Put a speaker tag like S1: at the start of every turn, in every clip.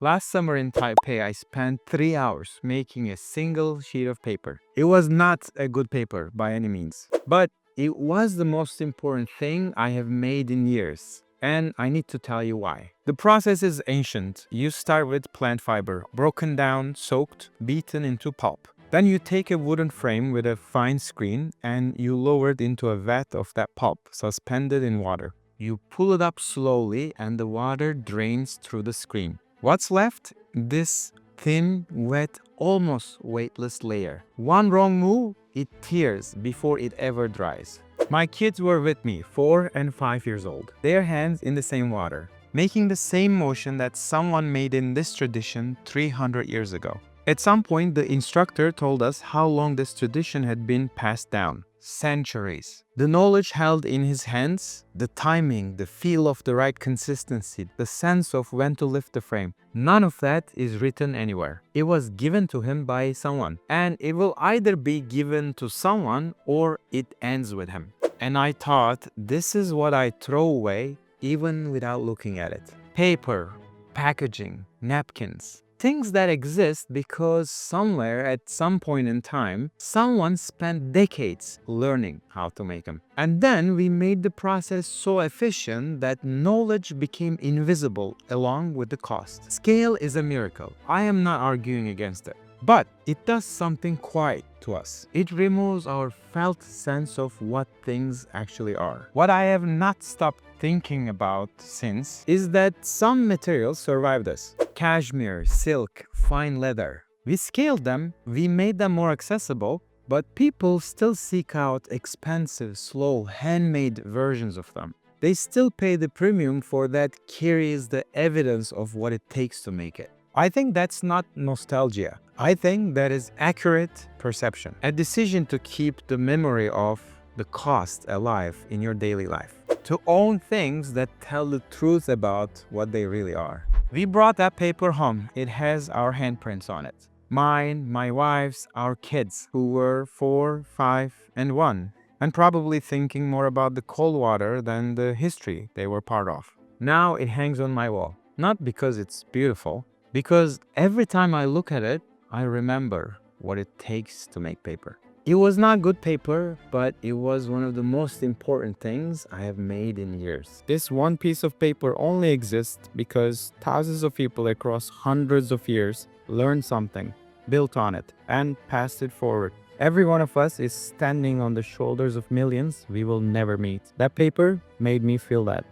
S1: Last summer in Taipei, I spent 3 hours making a single sheet of paper. It was not a good paper by any means, but it was the most important thing I have made in years. And I need to tell you why. The process is ancient. You start with plant fiber, broken down, soaked, beaten into pulp. Then you take a wooden frame with a fine screen and you lower it into a vat of that pulp, suspended in water. You pull it up slowly and the water drains through the screen. What's left? This thin, wet, almost weightless layer. One wrong move, it tears before it ever dries. My kids were with me, 4 and 5 years old. Their hands in the same water, making the same motion that someone made in this tradition 300 years ago. At some point, the instructor told us how long this tradition had been passed down. Centuries. The knowledge held in his hands, the timing, the feel of the right consistency, the sense of when to lift the frame. None of that is written anywhere. It was given to him by someone. And it will either be given to someone or it ends with him. And I thought, this is what I throw away even without looking at it. Paper, packaging, napkins. Things that exist because somewhere at some point in time, someone spent decades learning how to make them. And then we made the process so efficient that knowledge became invisible along with the cost. Scale is a miracle. I am not arguing against it. But it does something quiet to us. It removes our felt sense of what things actually are. What I have not stopped thinking about since is that some materials survived us. Cashmere, silk, fine leather. We scaled them, we made them more accessible, but people still seek out expensive, slow, handmade versions of them. They still pay the premium for that carries the evidence of what it takes to make it. I think that's not nostalgia. I think that is accurate perception. A decision to keep the memory of the cost alive in your daily life. To own things that tell the truth about what they really are. We brought that paper home. It has our handprints on it. Mine, my wife's, our kids, who were 4, 5, and 1, and probably thinking more about the cold water than the history they were part of. Now it hangs on my wall. Not because it's beautiful, because every time I look at it, I remember what it takes to make paper. It was not good paper, but it was one of the most important things I have made in years. This one piece of paper only exists because thousands of people across hundreds of years learned something, built on it, and passed it forward. Every one of us is standing on the shoulders of millions we will never meet. That paper made me feel that,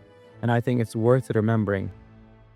S1: and I think it's worth remembering.